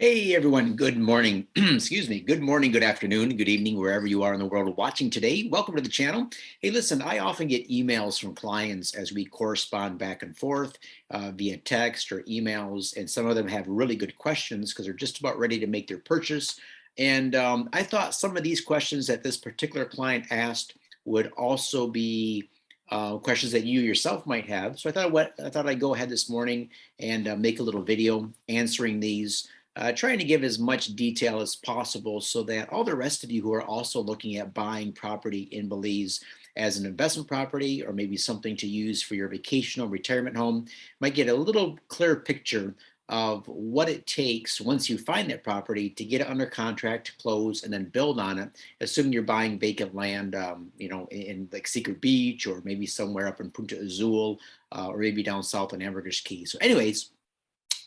Hey everyone, good morning. Excuse me. Good morning, good afternoon, good evening, wherever you are in the world watching today. Welcome to the channel. Hey, listen, I often get emails from clients as we correspond back and forth via text or emails, and some of them have really good questions because they're just about ready to make their purchase. And I thought some of these questions that this particular client asked would also be questions that you yourself might have. So I thought I'd go ahead this morning and make a little video answering these, trying to give as much detail as possible so that all the rest of you who are also looking at buying property in Belize as an investment property or maybe something to use for your vacational retirement home might get a little clearer picture of what it takes once you find that property to get it under contract, to close, and then build on it, assuming you're buying vacant land, in like Secret Beach or maybe somewhere up in Punta Azul, or maybe down south in Ambergris Key. So anyways,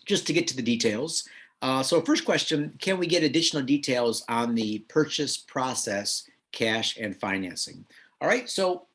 just to get to the details. So first question, can we get additional details on the purchase process, cash and financing? All right, so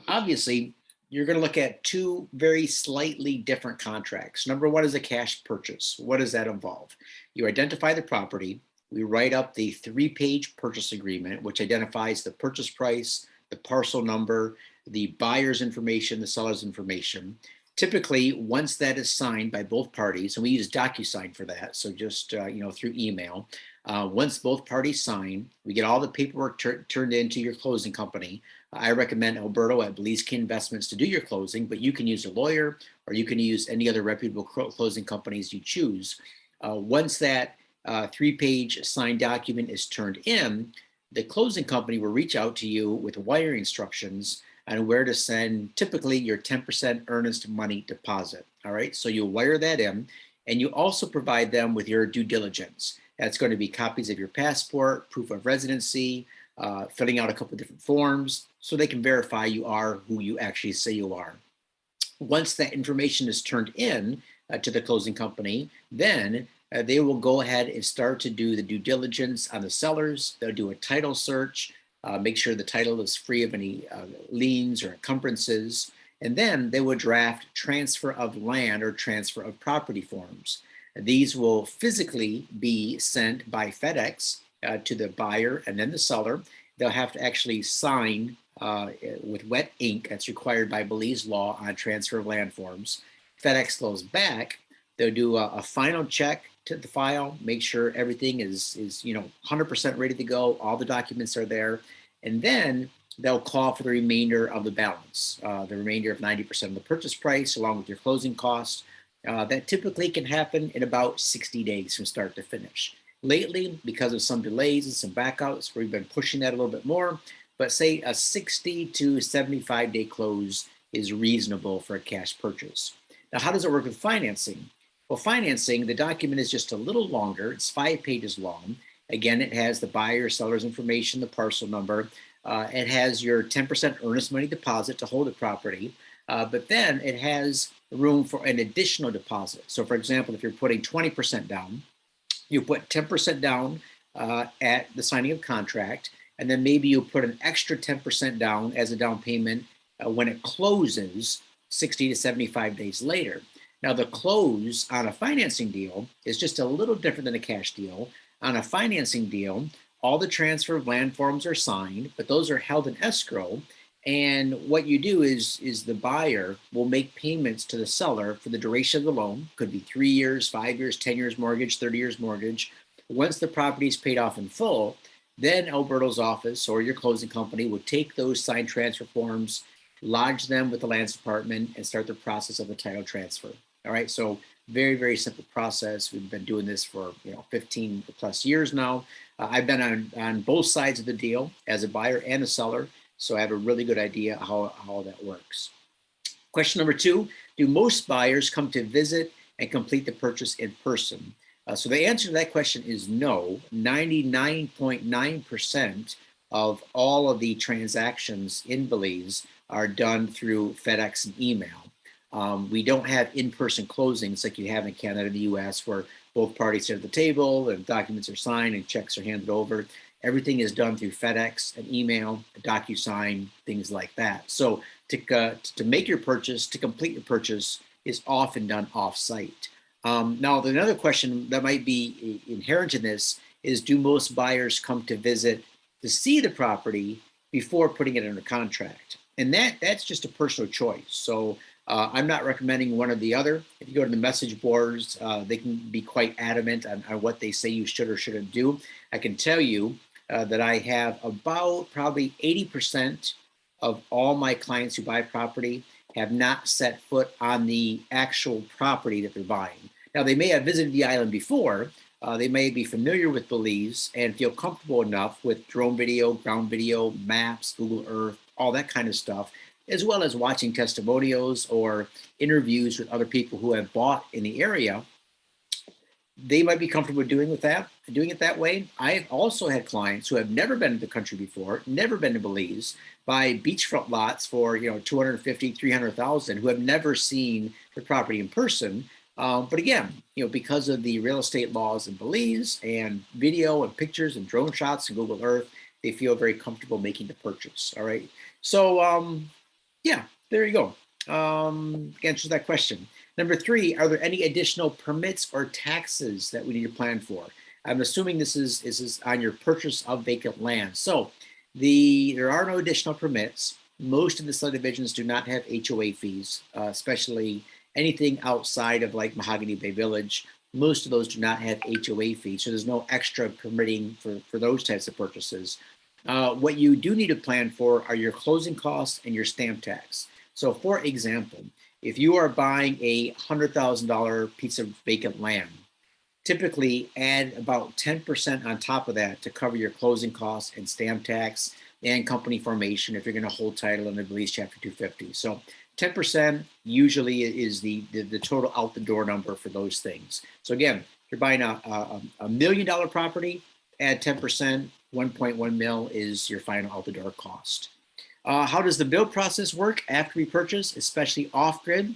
obviously you're going to look at two very slightly different contracts. Number one is a cash purchase. What does that involve? You identify the property. We write up the 3-page purchase agreement, which identifies the purchase price, the parcel number, the buyer's information, the seller's information. Typically, once that is signed by both parties, and we use DocuSign for that, so just through email. Once both parties sign, we get all the paperwork turned into your closing company. I recommend Alberto at Belize Key Investments to do your closing, but you can use a lawyer or you can use any other reputable closing companies you choose. Once that 3-page signed document is turned in, the closing company will reach out to you with wire instructions on where to send typically your 10% earnest money deposit. All right, so you'll wire that in, and you also provide them with your due diligence. That's going to be copies of your passport, proof of residency, filling out a couple of different forms so they can verify you are who you actually say you are. Once that information is turned in to the closing company, then they will go ahead and start to do the due diligence on the sellers. They'll do a title search, make sure the title is free of any liens or encumbrances, and then they will draft transfer of land or transfer of property forms. These will physically be sent by FedEx to the buyer and then the seller. They'll have to actually sign with wet ink that's required by Belize law on transfer of land forms. FedEx goes back. They'll do a final check to the file, make sure everything is 100% ready to go. All the documents are there, and then they'll call for the remainder of the balance, the remainder of 90% of the purchase price, along with your closing costs. That typically can happen in about 60 days from start to finish. Lately, because of some delays and some backouts, we've been pushing that a little bit more, but say a 60 to 75-day close is reasonable for a cash purchase. Now, how does it work with financing? Well, financing, the document is just a little longer. It's 5 pages long. Again, it has the buyer, seller's information, the parcel number. It has your 10% earnest money deposit to hold the property, but then it has room for an additional deposit. So, for example, if you're putting 20% down, you put 10% down at the signing of contract, and then maybe you put an extra 10% down as a down payment when it closes 60 to 75 days later. Now, the close on a financing deal is just a little different than a cash deal. On a financing deal, all the transfer of land forms are signed, but those are held in escrow. And what you do is the buyer will make payments to the seller for the duration of the loan. Could be 3 years, 5 years, 10 years mortgage, 30 years mortgage. Once the property is paid off in full, then Alberto's office or your closing company will take those signed transfer forms, lodge them with the lands department, and start the process of the title transfer. All right, so very, very simple process. We've been doing this for 15 plus years now. I've been on both sides of the deal as a buyer and a seller, so I have a really good idea how that works. Question number 2, do most buyers come to visit and complete the purchase in person? So the answer to that question is no. 99.9% of all of the transactions in Belize are done through FedEx and email. We don't have in-person closings like you have in Canada and the US, where both parties sit at the table and documents are signed and checks are handed over. Everything is done through FedEx, an email, a DocuSign, things like that. So to make your purchase, to complete your purchase, is often done off-site. Now, another question that might be inherent in this is, do most buyers come to visit to see the property before putting it under contract? And that's just a personal choice. So I'm not recommending one or the other. If you go to the message boards, they can be quite adamant on what they say you should or shouldn't do. I can tell you that I have about probably 80% of all my clients who buy property have not set foot on the actual property that they're buying. Now, they may have visited the island before. They may be familiar with Belize and feel comfortable enough with drone video, ground video, maps, Google Earth, all that kind of stuff, as well as watching testimonials or interviews with other people who have bought in the area. They might be comfortable doing it that way. I've also had clients who have never been to the country before, never been to Belize, buy beachfront lots for 250, 300,000, who have never seen the property in person. But again, because of the real estate laws in Belize and video and pictures and drone shots and Google Earth, they feel very comfortable making the purchase. All right. So yeah, there you go. Answers that question. Number three, are there any additional permits or taxes that we need to plan for? I'm assuming this is on your purchase of vacant land. So there are no additional permits. Most of the subdivisions do not have HOA fees, especially anything outside of like Mahogany Bay Village. Most of those do not have HOA fees, so there's no extra permitting for those types of purchases. What you do need to plan for are your closing costs and your stamp tax. So for example, if you are buying a $100,000 piece of vacant land, typically add about 10% on top of that to cover your closing costs and stamp tax and company formation if you're going to hold title under Belize Chapter 250. So 10% usually is the total out the door number for those things. So again, if you're buying a $1 million property, add 10%, 1.1 mil is your final out the door cost. How does the build process work after we purchase, especially off-grid?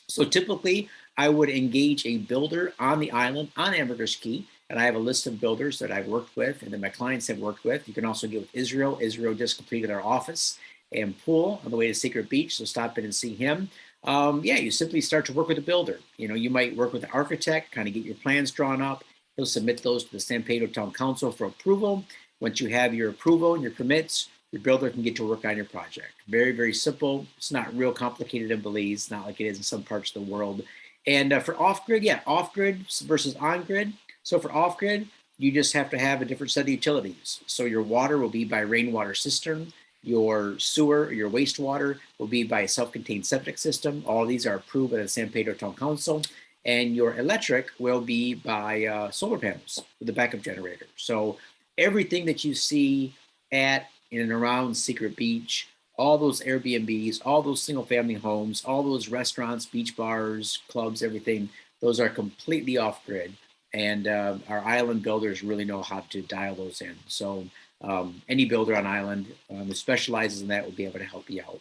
So typically, I would engage a builder on the island on Ambergris Caye, and I have a list of builders that I've worked with and that my clients have worked with. You can also get with Israel. Israel just completed our office and pool on the way to Secret Beach, so stop in and see him. Yeah, you simply start to work with a builder. You might work with an architect, kind of get your plans drawn up. He'll submit those to the San Pedro Town Council for approval. Once you have your approval and your permits, your builder can get to work on your project. Very, very simple. It's not real complicated in Belize, not like it is in some parts of the world. And for off-grid, yeah, off-grid versus on-grid. So for off-grid, you just have to have a different set of utilities. So your water will be by rainwater cistern. Your sewer, your wastewater will be by a self-contained septic system. All of these are approved by the San Pedro Town Council. And your electric will be by solar panels with a backup generator. So everything that you see at in and around Secret Beach, all those Airbnbs, all those single family homes, all those restaurants, beach bars, clubs, everything, those are completely off grid. And our island builders really know how to dial those in. So any builder on island who specializes in that will be able to help you out.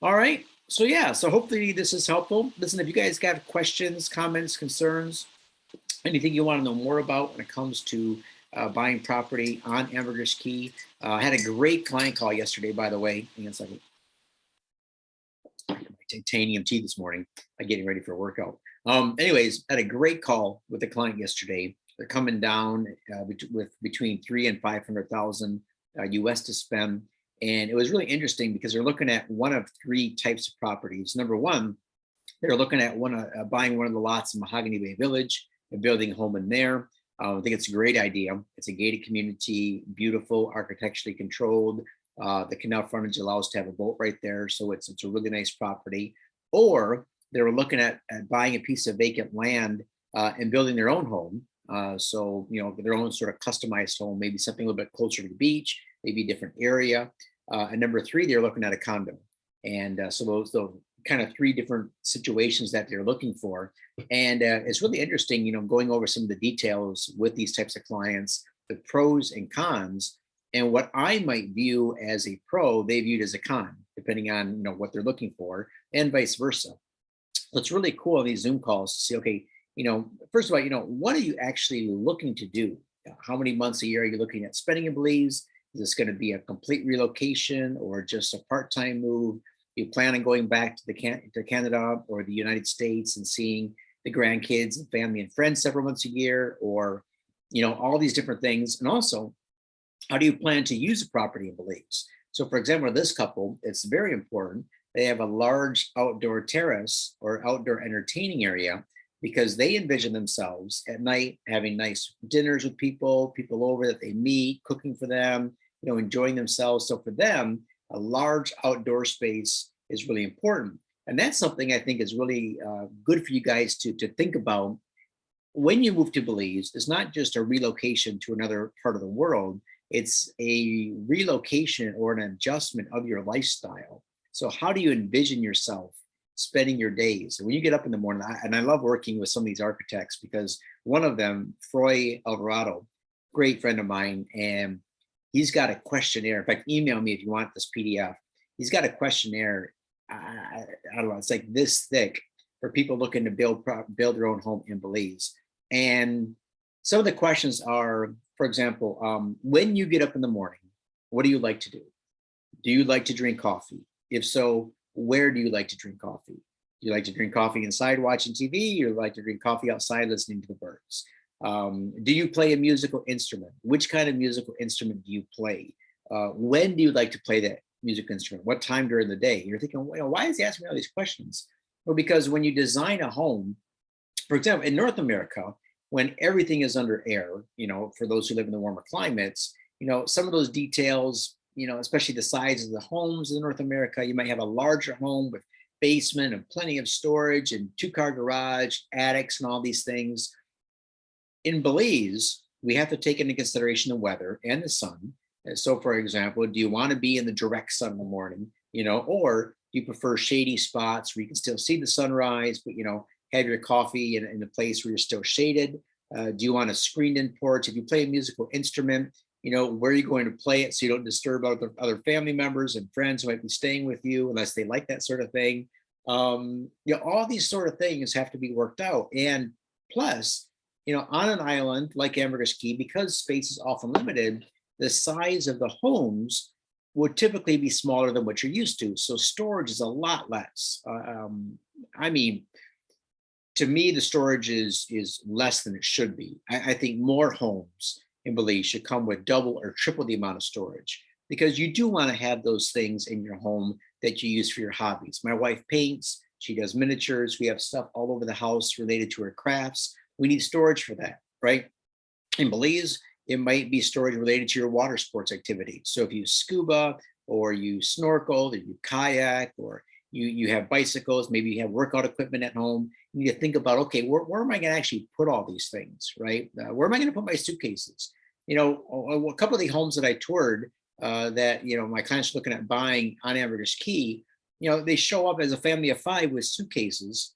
All right. So yeah, so hopefully this is helpful. Listen, if you guys got questions, comments, concerns, anything you want to know more about when it comes to buying property on Ambergris Caye. I had a great client call yesterday, by the way. Hang on a second. Titanium tea this morning, getting ready for a workout. Anyways, had a great call with the client yesterday. They're coming down with between 300,000 and 500,000 US to spend. And it was really interesting because they're looking at one of three types of properties. Number one, they're looking at buying one of the lots in Mahogany Bay Village and building a home in there. I think it's a great idea. It's a gated community, beautiful, architecturally controlled. The canal frontage allows to have a boat right there. So it's a really nice property. Or they were looking at buying a piece of vacant land and building their own home. So, their own sort of customized home, maybe something a little bit closer to the beach, maybe a different area. And number three, they're looking at a condo. And so those kind of three different situations that they're looking for. And it's really interesting, going over some of the details with these types of clients, the pros and cons, and what I might view as a pro, they viewed as a con, depending on what they're looking for, and vice versa. What's really cool on these Zoom calls to see, okay, first of all, what are you actually looking to do? How many months a year are you looking at spending in Belize? Is this going to be a complete relocation or just a part-time move? You plan on going back to Canada or the United States and seeing the grandkids and family and friends several months a year, or all these different things. And also, how do you plan to use the property in Belize? So, for example, this couple, it's very important. They have a large outdoor terrace or outdoor entertaining area because they envision themselves at night having nice dinners with people over that they meet, cooking for them, enjoying themselves. So, for them, a large outdoor space is really important. And that's something I think is really good for you guys to think about when you move to Belize. It's not just a relocation to another part of the world, it's a relocation or an adjustment of your lifestyle. So, how do you envision yourself spending your days? And when you get up in the morning, and I love working with some of these architects because one of them, Froy Alvarado, great friend of mine, and he's got a questionnaire. In fact, email me if you want this PDF. He's got a questionnaire. I don't know, it's like this thick for people looking to build their own home in Belize. And some of the questions are, for example, when you get up in the morning, what do you like to do? Do you like to drink coffee? If so, where do you like to drink coffee? Do you like to drink coffee inside watching TV? Or you like to drink coffee outside listening to the birds? Do you play a musical instrument? Which kind of musical instrument do you play? When do you like to play that music instrument? What time during the day? You're thinking, well, why is he asking me all these questions? Well, because when you design a home, for example, in North America, when everything is under air, for those who live in the warmer climates, some of those details, especially the size of the homes in North America, you might have a larger home with basement and plenty of storage and 2-car garage, attics, and all these things. In Belize, we have to take into consideration the weather and the sun. So, for example, do you want to be in the direct sun in the morning, or do you prefer shady spots where you can still see the sunrise, but, have your coffee in a place where you're still shaded? Do you want a screened-in porch? If you play a musical instrument, where are you going to play it so you don't disturb other family members and friends who might be staying with you unless they like that sort of thing? All these sort of things have to be worked out. And plus, on an island like Ambergris Caye, because space is often limited, the size of the homes would typically be smaller than what you're used to. So storage is a lot less. I mean, to me, the storage is less than it should be. I think more homes in Belize should come with double or triple the amount of storage because you do want to have those things in your home that you use for your hobbies. My wife paints, she does miniatures. We have stuff all over the house related to her crafts. We need storage for that, right? In Belize, it might be storage related to your water sports activity. So if you scuba or you snorkel or you kayak or you have bicycles, maybe you have workout equipment at home, you need to think about, okay, where am I going to actually put all these things, right? Where am I going to put my suitcases? A couple of the homes that I toured that, my clients are looking at buying on Ambergris Caye, they show up as a family of 5 with suitcases.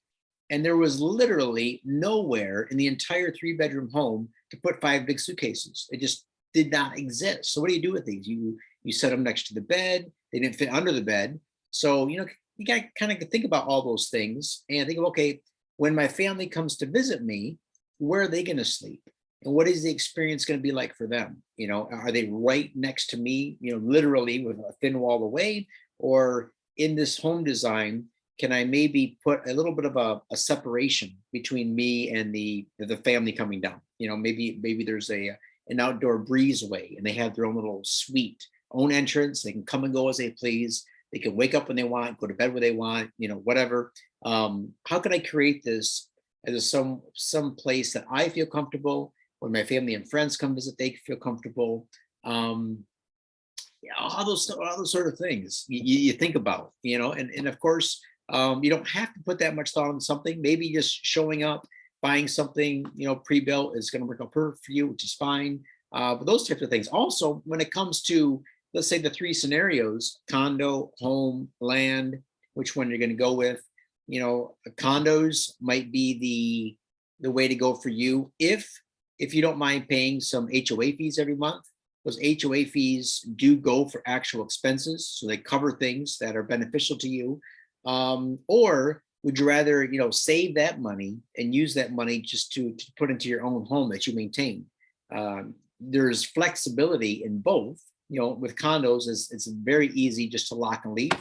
And there was literally nowhere in the entire 3-bedroom home to put 5 big suitcases. It just did not exist. So what do you do with these? You set them next to the bed. They didn't fit under the bed. So, you got to kind of think about all those things and think of, okay, when my family comes to visit me, where are they going to sleep? And what is the experience going to be like for them? Are they right next to me, literally with a thin wall away? Or in this home design, can I maybe put a little bit of a separation between me and the family coming down? Maybe there's an outdoor breezeway and they have their own little suite, own entrance. They can come and go as they please. They can wake up when they want, go to bed when they want, whatever. How can I create this as some place that I feel comfortable? When my family and friends come visit, they feel comfortable. All those sort of things you think about, and of course, you don't have to put that much thought on something. Maybe just showing up, buying something, pre-built is going to work out perfect for you, which is fine. But those types of things. Also, when it comes to, let's say the 3 scenarios, condo, home, land, which one you're going to go with, condos might be the way to go for you. If you don't mind paying some HOA fees every month, those HOA fees do go for actual expenses. So they cover things that are beneficial to you. Or would you rather, save that money and use that money just to put into your own home that you maintain? There's flexibility in both. With condos, it's very easy just to lock and leave,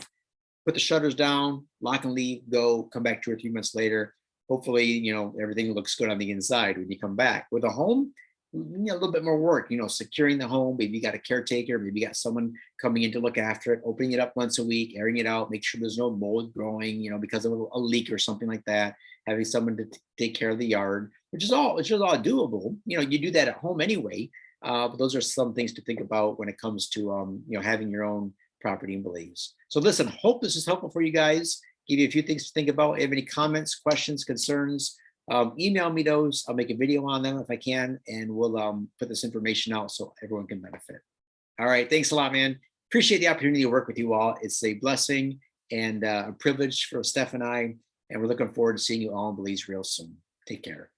put the shutters down, lock and leave, go, come back 2 or 3 months later. hopefully, everything looks good on the inside when you come back. With a home, a little bit more work, securing the home. Maybe you got a caretaker, maybe you got someone coming in to look after it, opening it up once a week, airing it out, make sure there's no mold growing, because of a leak or something like that. Having someone to take care of the yard, which is all doable. You do that at home anyway. But those are some things to think about when it comes to having your own property in Belize. So listen, hope this is helpful for you guys. Give you a few things to think about. If you have any comments, questions, concerns, email me those. I'll make a video on them if I can, and we'll put this information out so everyone can benefit. All right, thanks a lot, man. Appreciate the opportunity to work with you all. It's a blessing and a privilege for Steph and I, and we're looking forward to seeing you all in Belize real soon. Take care.